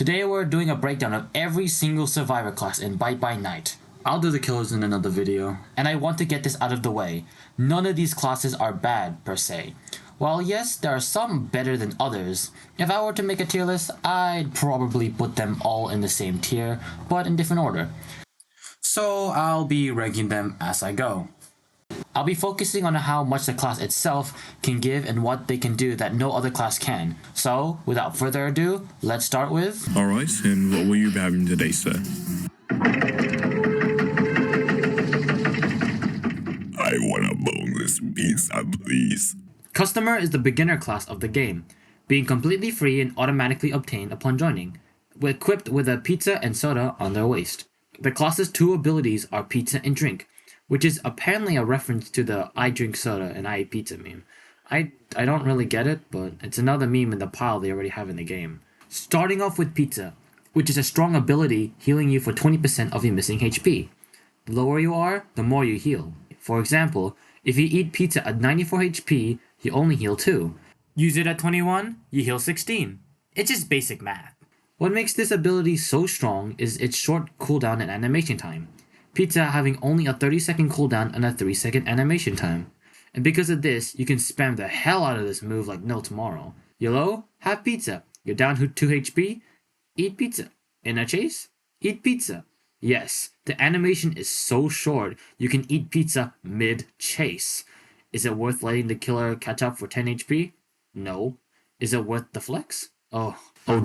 Today we're doing a breakdown of every single survivor class in Bite by Night. I'll do the killers in another video. And I want to get this out of the way. None of these classes are bad, per se. While yes, there are some better than others, if I were to make a tier list, I'd probably put them all in the same tier, but in different order. So I'll be ranking them as I go. I'll be focusing on how much the class itself can give and what they can do that no other class can. So, without further ado, let's start with... Alright, and what will you be having today, sir? I want a boneless pizza, please. Customer is the beginner class of the game, being completely free and automatically obtained upon joining, equipped with a pizza and soda on their waist. The class's two abilities are pizza and drink, which is apparently a reference to the I drink soda and I eat pizza meme. I don't really get it, but it's another meme in the pile they already have in the game. Starting off with pizza, which is a strong ability healing you for 20% of your missing HP. The lower you are, the more you heal. For example, if you eat pizza at 94 HP, you only heal 2. Use it at 21, you heal 16. It's just basic math. What makes this ability so strong is its short cooldown and animation time. Pizza having only a 30-second cooldown and a 3-second animation time. And because of this, you can spam the hell out of this move like no tomorrow. You're low? Have pizza. You're down to 2 HP? Eat pizza. In a chase? Eat pizza. Yes, the animation is so short, you can eat pizza mid-chase. Is it worth letting the killer catch up for 10 HP? No. Is it worth the flex? Oh,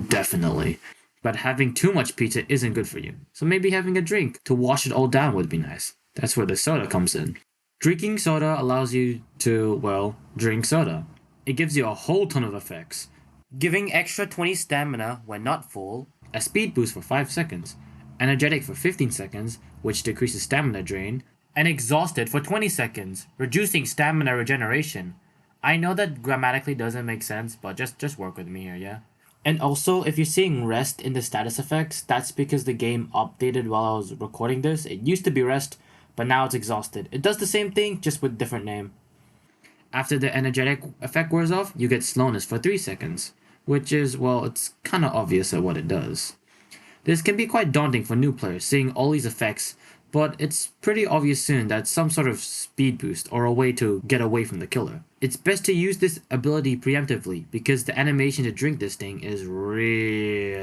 definitely. But having too much pizza isn't good for you, so maybe having a drink to wash it all down would be nice. That's where the soda comes in. Drinking soda allows you to, well, drink soda. It gives you a whole ton of effects. Giving extra 20 stamina when not full, a speed boost for 5 seconds, energetic for 15 seconds, which decreases stamina drain, and exhausted for 20 seconds, reducing stamina regeneration. I know that grammatically doesn't make sense, but just work with me here, yeah? And also, if you're seeing rest in the status effects, that's because the game updated while I was recording this. It used to be rest, but now it's exhausted. It does the same thing, just with different name. After the energetic effect wears off, you get slowness for 3 seconds, which is, well, it's kinda obvious at what it does. This can be quite daunting for new players, seeing all these effects, but it's pretty obvious soon that some sort of speed boost or a way to get away from the killer. It's best to use this ability preemptively because the animation to drink this thing is really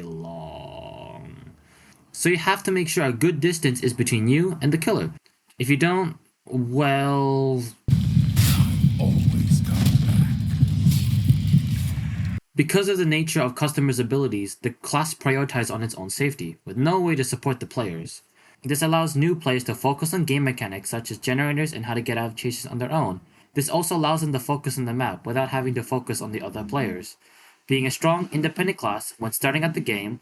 long. So you have to make sure a good distance is between you and the killer. If you don't, well... Always come back. Because of the nature of customers' abilities, the class prioritizes on its own safety, with no way to support the players. This allows new players to focus on game mechanics such as generators and how to get out of chases on their own. This also allows them to focus on the map without having to focus on the other players, being a strong, independent class when starting at the game,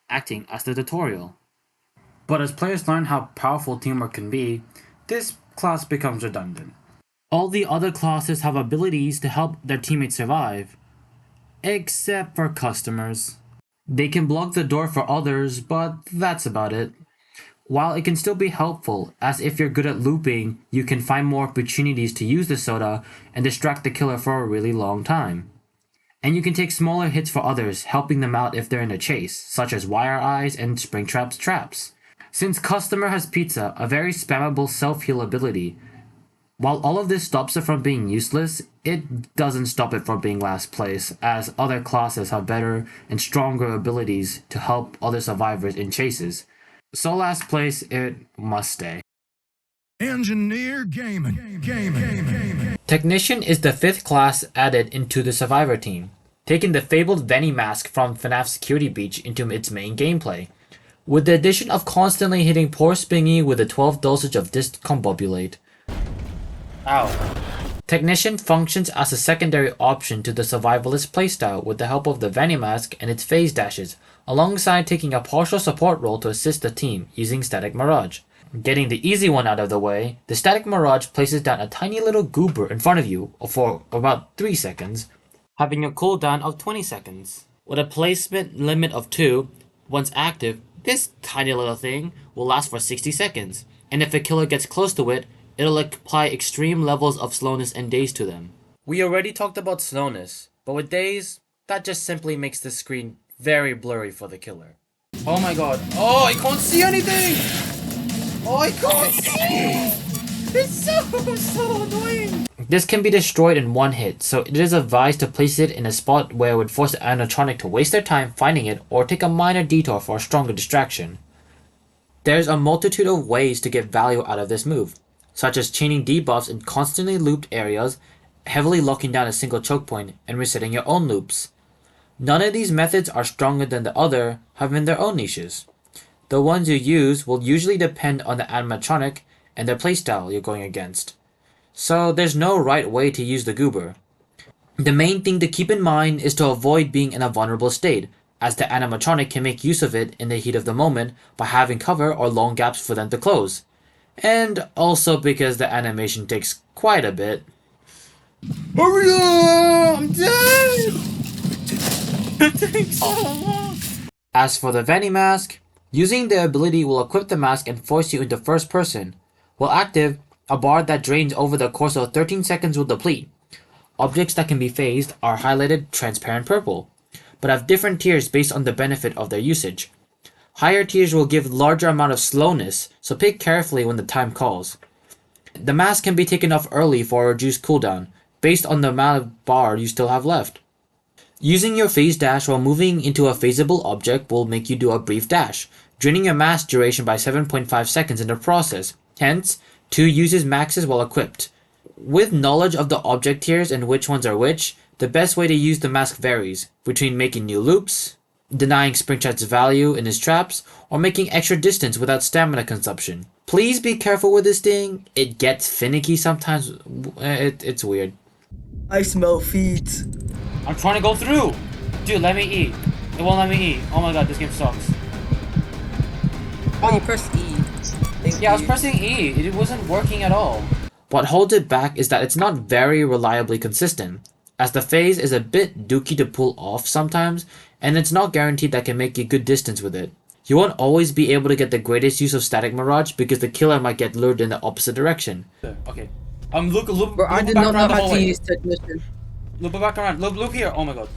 acting as the tutorial. But as players learn how powerful teamwork can be, this class becomes redundant. All the other classes have abilities to help their teammates survive, except for customers. They can block the door for others, but that's about it. While it can still be helpful, as if you're good at looping, you can find more opportunities to use the soda and distract the killer for a really long time. And you can take smaller hits for others, helping them out if they're in a chase, such as Wire Eyes and Springtrap's traps. Since Customer has Pizza, a very spammable self-heal ability, while all of this stops it from being useless, it doesn't stop it from being last place, as other classes have better and stronger abilities to help other survivors in chases. So last place, it must stay. Engineer Gaming. Technician is the 5th class added into the Survivor team, taking the fabled Venny mask from FNAF Security Breach into its main gameplay, with the addition of constantly hitting poor Spingy with a 12 dosage of Discombobulate. Ow. Technician functions as a secondary option to the Survivalist playstyle with the help of the Venny mask and its phase dashes, alongside taking a partial support role to assist the team using Static Mirage. Getting the easy one out of the way, the Static Mirage places down a tiny little goober in front of you for about 3 seconds, having a cooldown of 20 seconds. With a placement limit of 2, once active, this tiny little thing will last for 60 seconds, and if a killer gets close to it, it'll apply extreme levels of slowness and daze to them. We already talked about slowness, but with daze, that just simply makes the screen very blurry for the killer. Oh my god. Oh, I can't see anything! Oh, I can't see! It's so annoying! This can be destroyed in one hit, so it is advised to place it in a spot where it would force the animatronic to waste their time finding it or take a minor detour for a stronger distraction. There's a multitude of ways to get value out of this move, such as chaining debuffs in constantly looped areas, heavily locking down a single choke point, and resetting your own loops. None of these methods are stronger than the other, having their own niches. The ones you use will usually depend on the animatronic and their playstyle you're going against. So there's no right way to use the goober. The main thing to keep in mind is to avoid being in a vulnerable state, as the animatronic can make use of it in the heat of the moment by having cover or long gaps for them to close. And also because the animation takes quite a bit. Hurry up! I'm dead! It takes so long! As for the Veni mask, using the ability will equip the mask and force you into first person. While active, a bar that drains over the course of 13 seconds will deplete. Objects that can be phased are highlighted transparent purple, but have different tiers based on the benefit of their usage. Higher tiers will give larger amount of slowness, so pick carefully when the time calls. The mask can be taken off early for a reduced cooldown, based on the amount of bar you still have left. Using your phase dash while moving into a phaseable object will make you do a brief dash, draining your mask duration by 7.5 seconds in the process, hence, 2 uses maxes while equipped. With knowledge of the object tiers and which ones are which, the best way to use the mask varies, between making new loops, denying Springchat's value in his traps, or making extra distance without stamina consumption. Please be careful with this thing, it gets finicky sometimes, it's weird. I smell feet. I'm trying to go through! Dude, let me eat. It won't let me eat. Oh my god, this game sucks. Oh, you pressed E. Yeah, I was pressing E. It wasn't working at all. What holds it back is that it's not very reliably consistent, as the phase is a bit dookie to pull off sometimes, and it's not guaranteed that can make you good distance with it. You won't always be able to get the greatest use of Static Mirage because the killer might get lured in the opposite direction. Okay. Loop Bro, I did back not around know the how to hallway. use technician. Loop back around. Loop here. Oh my god.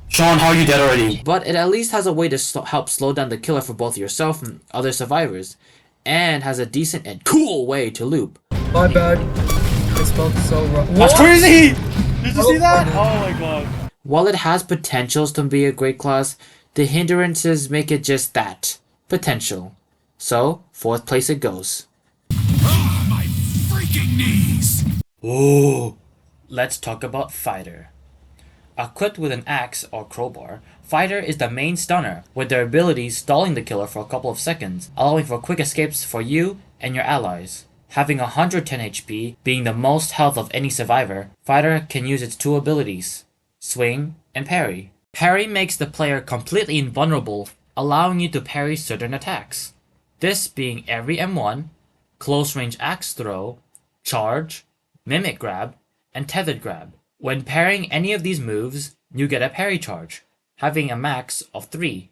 Sean, how are you dead already? But it at least has a way to help slow down the killer for both yourself and other survivors, and has a decent and cool way to loop. My bad. I smelled so wrong. That's crazy! Did you see that? Oh my god. While it has potentials to be a great class, the hindrances make it just that. Potential. So, 4th place it goes. Ah, my freaking knees! Ooh. Let's talk about Fighter. Equipped with an axe or crowbar, Fighter is the main stunner, with their abilities stalling the killer for a couple of seconds, allowing for quick escapes for you and your allies. Having 110 HP, being the most health of any survivor, Fighter can use its 2 abilities, Swing and Parry. Parry makes the player completely invulnerable, allowing you to parry certain attacks. This being every M1, close range axe throw, charge, mimic grab, and tethered grab. When parrying any of these moves, you get a parry charge, having a max of 3.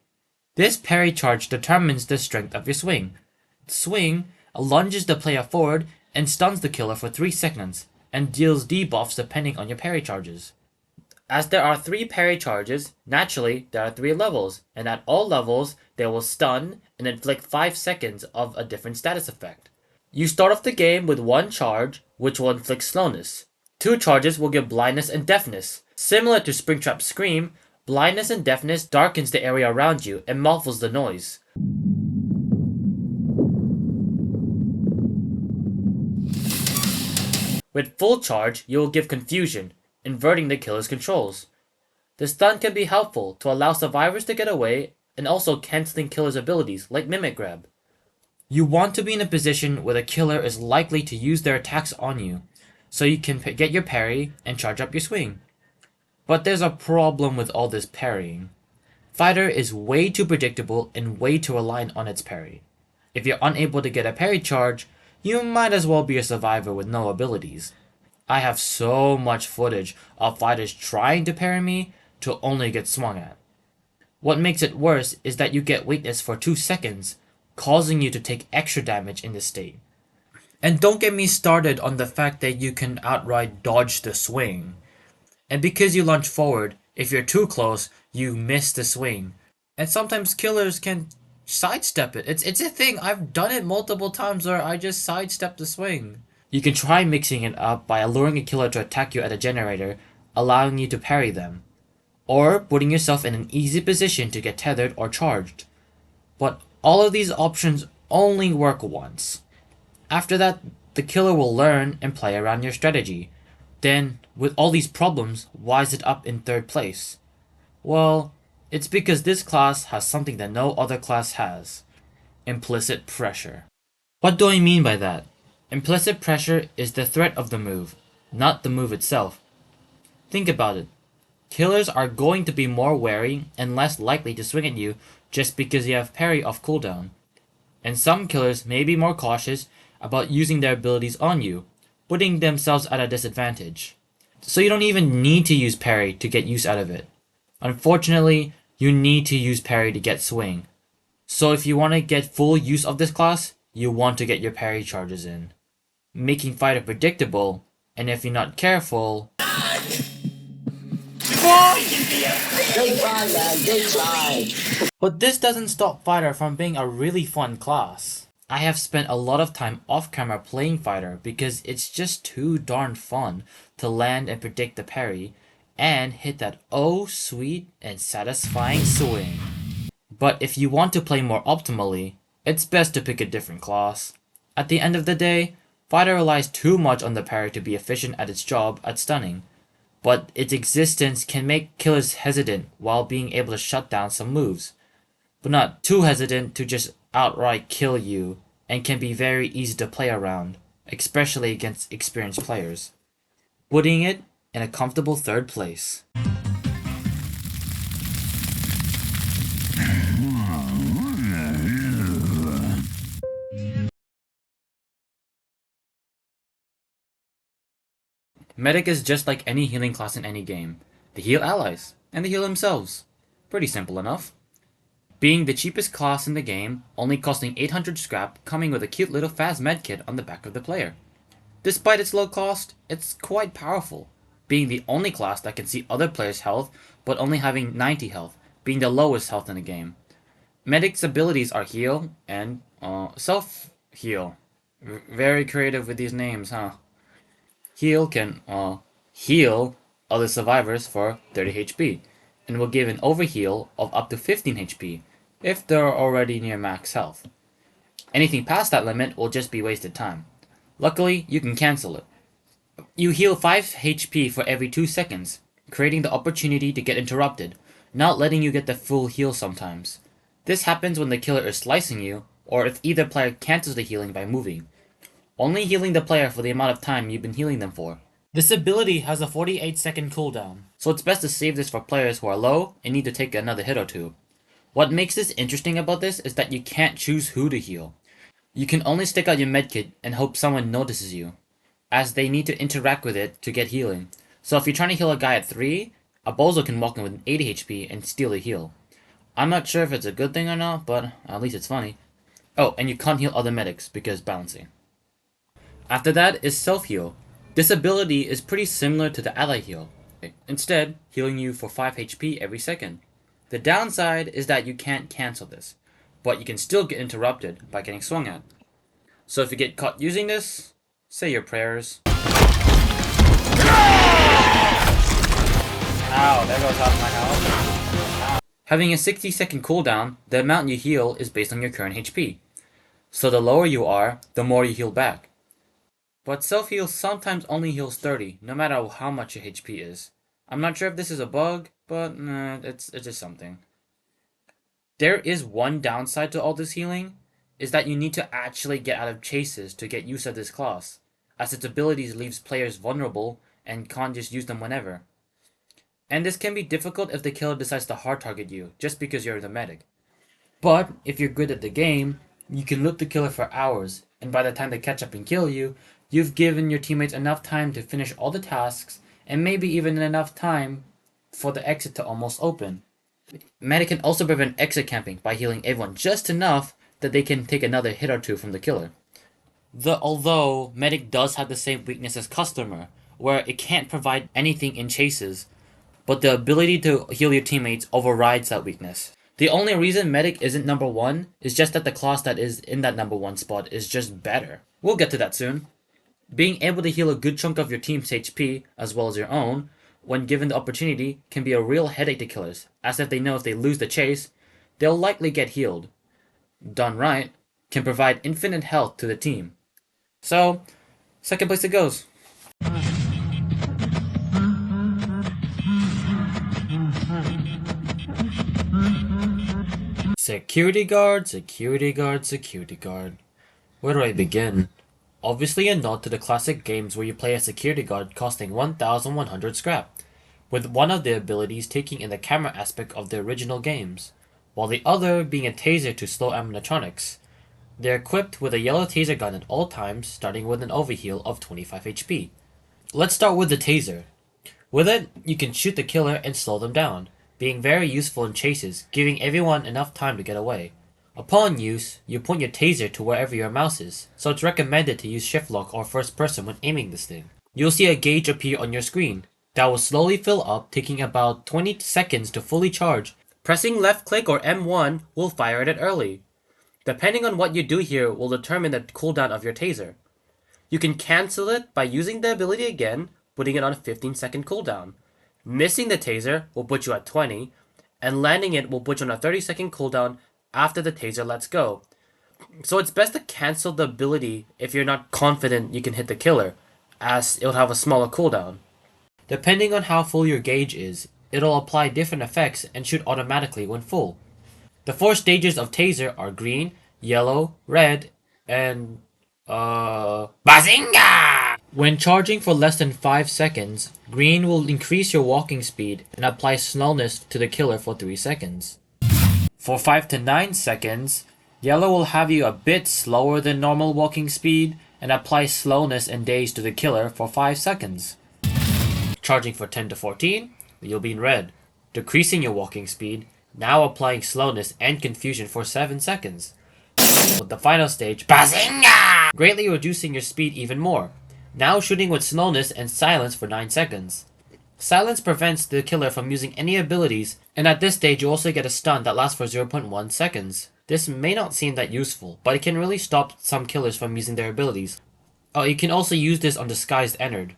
This parry charge determines the strength of your swing. Swing lunges the player forward and stuns the killer for 3 seconds, and deals debuffs depending on your parry charges. As there are 3 parry charges, naturally there are 3 levels, and at all levels they will stun and inflict 5 seconds of a different status effect. You start off the game with 1 charge, which will inflict slowness. 2 charges will give blindness and deafness. Similar to Springtrap's Scream, blindness and deafness darkens the area around you and muffles the noise. With full charge, you will give confusion, inverting the killer's controls. The stun can be helpful to allow survivors to get away and also cancelling killer's abilities like Mimic Grab. You want to be in a position where the killer is likely to use their attacks on you, so you can get your parry and charge up your swing. But there's a problem with all this parrying. Fighter is way too predictable and way too reliant on its parry. If you're unable to get a parry charge, you might as well be a survivor with no abilities. I have so much footage of fighters trying to parry me to only get swung at. What makes it worse is that you get weakness for 2 seconds, causing you to take extra damage in this state. And don't get me started on the fact that you can outright dodge the swing. And because you launch forward, if you're too close, you miss the swing. And sometimes killers can sidestep it. It's a thing. I've done it multiple times where I just sidestep the swing. You can try mixing it up by alluring a killer to attack you at a generator, allowing you to parry them, or putting yourself in an easy position to get tethered or charged. But all of these options only work once. After that, the killer will learn and play around your strategy. Then, with all these problems, why is it up in third place? Well, it's because this class has something that no other class has: implicit pressure. What do I mean by that? Implicit pressure is the threat of the move, not the move itself. Think about it. Killers are going to be more wary and less likely to swing at you just because you have parry off cooldown. And some killers may be more cautious about using their abilities on you, putting themselves at a disadvantage. So you don't even need to use parry to get use out of it. Unfortunately, you need to use parry to get swing. So if you want to get full use of this class, you want to get your parry charges in, making fighter predictable, and if you're not careful... But this doesn't stop Fighter from being a really fun class. I have spent a lot of time off camera playing Fighter because it's just too darn fun to land and predict the parry, and hit that oh sweet and satisfying swing. But if you want to play more optimally, it's best to pick a different class. At the end of the day, Fighter relies too much on the parry to be efficient at its job at stunning, but its existence can make killers hesitant while being able to shut down some moves, but not too hesitant to just outright kill you, and can be very easy to play around, especially against experienced players, putting it in a comfortable third place. Medic is just like any healing class in any game. They heal allies, and they heal themselves. Pretty simple enough. Being the cheapest class in the game, only costing 800 scrap, coming with a cute little fast medkit on the back of the player. Despite its low cost, it's quite powerful, being the only class that can see other players' health, but only having 90 health, being the lowest health in the game. Medic's abilities are heal and self-heal. Very creative with these names, huh? Heal can heal other survivors for 30 HP, and will give an overheal of up to 15 HP if they're already near max health. Anything past that limit will just be wasted time. Luckily, you can cancel it. You heal 5 HP for every 2 seconds, creating the opportunity to get interrupted, not letting you get the full heal sometimes. This happens when the killer is slicing you, or if either player cancels the healing by moving, only healing the player for the amount of time you've been healing them for. This ability has a 48-second cooldown, so it's best to save this for players who are low and need to take another hit or two. What makes this interesting about this is that you can't choose who to heal. You can only stick out your medkit and hope someone notices you, as they need to interact with it to get healing. So if you're trying to heal a guy at 3, a bozo can walk in with 80 HP and steal a heal. I'm not sure if it's a good thing or not, but at least it's funny. Oh, and you can't heal other medics because balancing. After that is self-heal. This ability is pretty similar to the ally heal, instead healing you for 5 HP every second. The downside is that you can't cancel this, but you can still get interrupted by getting swung at. So if you get caught using this, say your prayers. Ow, there goes half my health. Having a 60-second cooldown, the amount you heal is based on your current HP. So the lower you are, the more you heal back. But self-heal sometimes only heals 30, no matter how much your HP is. I'm not sure if this is a bug, but it's just something. There is one downside to all this healing, is that you need to actually get out of chases to get use of this class, as its abilities leaves players vulnerable and can't just use them whenever. And this can be difficult if the killer decides to hard target you, just because you're the medic. But if you're good at the game, you can loot the killer for hours, and by the time they catch up and kill you, you've given your teammates enough time to finish all the tasks, and maybe even enough time for the exit to almost open. Medic can also prevent exit camping by healing everyone just enough that they can take another hit or two from the killer. Although Medic does have the same weakness as Customer, where it can't provide anything in chases, but the ability to heal your teammates overrides that weakness. The only reason Medic isn't number 1 is just that the class that is in that number 1 spot is just better. We'll get to that soon. Being able to heal a good chunk of your team's HP, as well as your own, when given the opportunity, can be a real headache to killers, as if they know if they lose the chase, they'll likely get healed. Done right, can provide infinite health to the team. So, second place it goes. Security guard, security guard, security guard. Where do I begin? Obviously a nod to the classic games where you play a security guard costing 1,100 scrap, with one of the abilities taking in the camera aspect of the original games, while the other being a taser to slow animatronics. They're equipped with a yellow taser gun at all times, starting with an overheal of 25 HP. Let's start with the taser. With it, you can shoot the killer and slow them down, being very useful in chases, giving everyone enough time to get away. Upon use, you point your taser to wherever your mouse is, so it's recommended to use shift lock or first person when aiming this thing. You'll see a gauge appear on your screen. That will slowly fill up, taking about 20 seconds to fully charge. Pressing left click or M1 will fire at it early. Depending on what you do here will determine the cooldown of your taser. You can cancel it by using the ability again, putting it on a 15-second cooldown. Missing the taser will put you at 20, and landing it will put you on a 30-second cooldown after the taser lets go. So it's best to cancel the ability if you're not confident you can hit the killer, as it'll have a smaller cooldown. Depending on how full your gauge is, it'll apply different effects and shoot automatically when full. The 4 stages of taser are green, yellow, red, and Bazinga! When charging for less than 5 seconds, green will increase your walking speed and apply slowness to the killer for 3 seconds. For 5 to 9 seconds, yellow will have you a bit slower than normal walking speed and apply slowness and daze to the killer for 5 seconds. Charging for 10 to 14, you'll be in red, decreasing your walking speed, now applying slowness and confusion for 7 seconds. With the final stage, Bazinga! Greatly reducing your speed even more, now shooting with slowness and silence for 9 seconds. Silence prevents the killer from using any abilities, and at this stage you also get a stun that lasts for 0.1 seconds. This may not seem that useful, but it can really stop some killers from using their abilities. Oh, you can also use this on Disguised Ennard.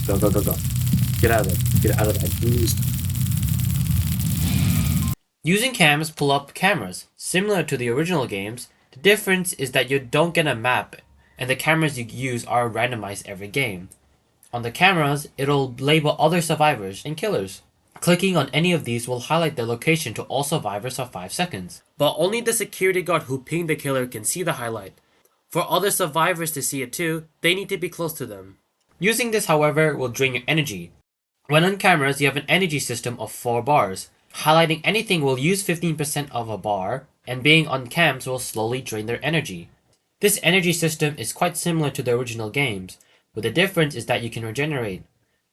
Go, go, go, go. Get out of it. Get out of that boost. Using cams pull up cameras. Similar to the original games, the difference is that you don't get a map, and the cameras you use are randomized every game. On the cameras, it'll label other survivors and killers. Clicking on any of these will highlight their location to all survivors for 5 seconds. But only the security guard who pinged the killer can see the highlight. For other survivors to see it too, they need to be close to them. Using this, however, will drain your energy. When on cameras, you have an energy system of 4 bars. Highlighting anything will use 15% of a bar, and being on cams will slowly drain their energy. This energy system is quite similar to the original games, but the difference is that you can regenerate.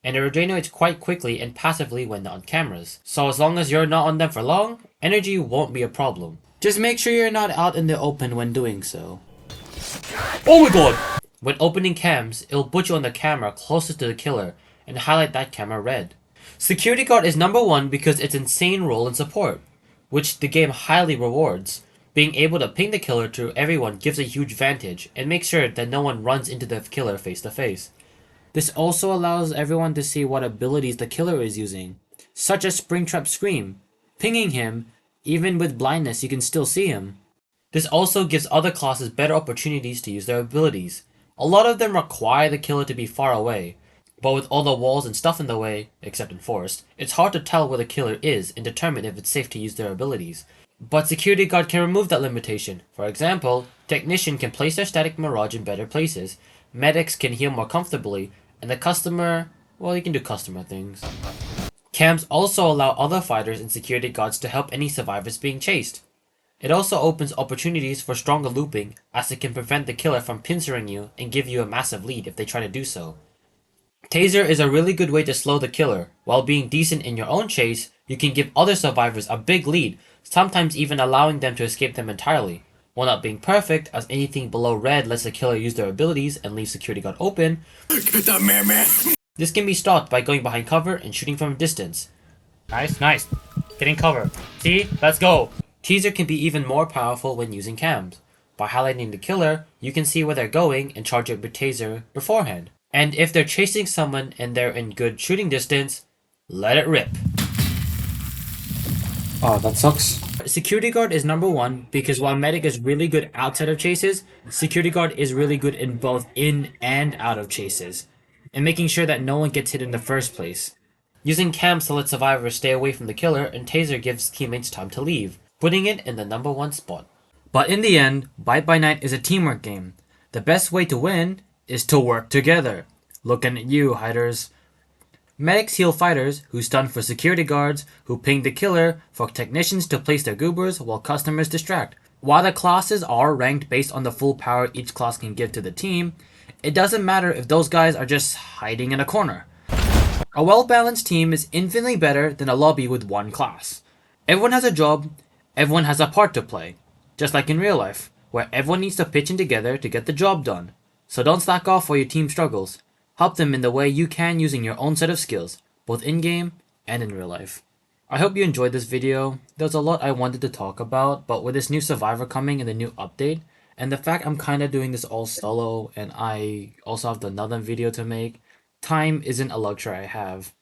And it regenerates quite quickly and passively when on cameras. So as long as you're not on them for long, energy won't be a problem. Just make sure you're not out in the open when doing so. Oh my god! When opening cams, it'll put you on the camera closest to the killer and highlight that camera red. Security guard is number 1 because it's insane role and support, which the game highly rewards. Being able to ping the killer to everyone gives a huge advantage and makes sure that no one runs into the killer face to face. This also allows everyone to see what abilities the killer is using, such as Springtrap Scream. Pinging him, even with blindness you can still see him. This also gives other classes better opportunities to use their abilities. A lot of them require the killer to be far away, but with all the walls and stuff in the way, except in Forest, it's hard to tell where the killer is and determine if it's safe to use their abilities. But Security Guard can remove that limitation. For example, Technician can place their static mirage in better places, Medics can heal more comfortably, and the customer, well, you can do customer things. Cams also allow other fighters and security guards to help any survivors being chased. It also opens opportunities for stronger looping, as it can prevent the killer from pincering you and give you a massive lead if they try to do so. Taser is a really good way to slow the killer. While being decent in your own chase, you can give other survivors a big lead, sometimes even allowing them to escape them entirely. While not being perfect, as anything below red lets the killer use their abilities and leave security guard open, This can be stopped by going behind cover and shooting from a distance. Nice, nice. Getting cover. See? Let's go. Teaser can be even more powerful when using cams. By highlighting the killer, you can see where they're going and charge it with taser beforehand. And if they're chasing someone and they're in good shooting distance, let it rip. Oh, that sucks. Security guard is number one because while medic is really good outside of chases, security guard is really good in both in and out of chases, and making sure that no one gets hit in the first place. Using cams to let survivors stay away from the killer, and taser gives teammates time to leave, putting it in the number one spot. But in the end, Bite by Night is a teamwork game. The best way to win is to work together. Looking at you, hiders. Medics heal fighters who stun for security guards who ping the killer for technicians to place their goobers while customers distract. While the classes are ranked based on the full power each class can give to the team, it doesn't matter if those guys are just hiding in a corner. A well-balanced team is infinitely better than a lobby with one class. Everyone has a job, everyone has a part to play. Just like in real life, where everyone needs to pitch in together to get the job done. So don't slack off while your team struggles. Help them in the way you can using your own set of skills, both in-game and in real life. I hope you enjoyed this video. There's a lot I wanted to talk about, but with this new Survivor coming and the new update, and the fact I'm kinda doing this all solo and I also have another video to make, time isn't a luxury I have.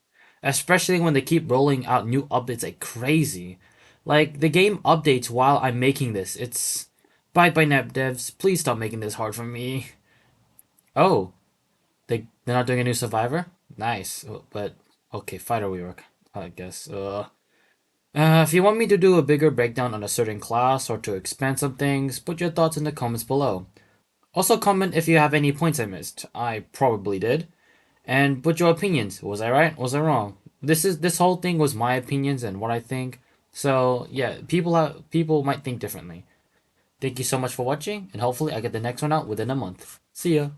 Especially when they keep rolling out new updates like crazy. Like, the game updates while I'm making this. It's... Bye bye Nep devs, please stop making this hard for me. Oh. They're not doing a new Survivor? Nice. But, okay, fighter rework, I guess. If you want me to do a bigger breakdown on a certain class or to expand some things, put your thoughts in the comments below. Also comment if you have any points I missed. I probably did. And put your opinions. Was I right? Was I wrong? This whole thing was my opinions and what I think. So yeah, people might think differently. Thank you so much for watching, and hopefully I get the next one out within a month. See ya.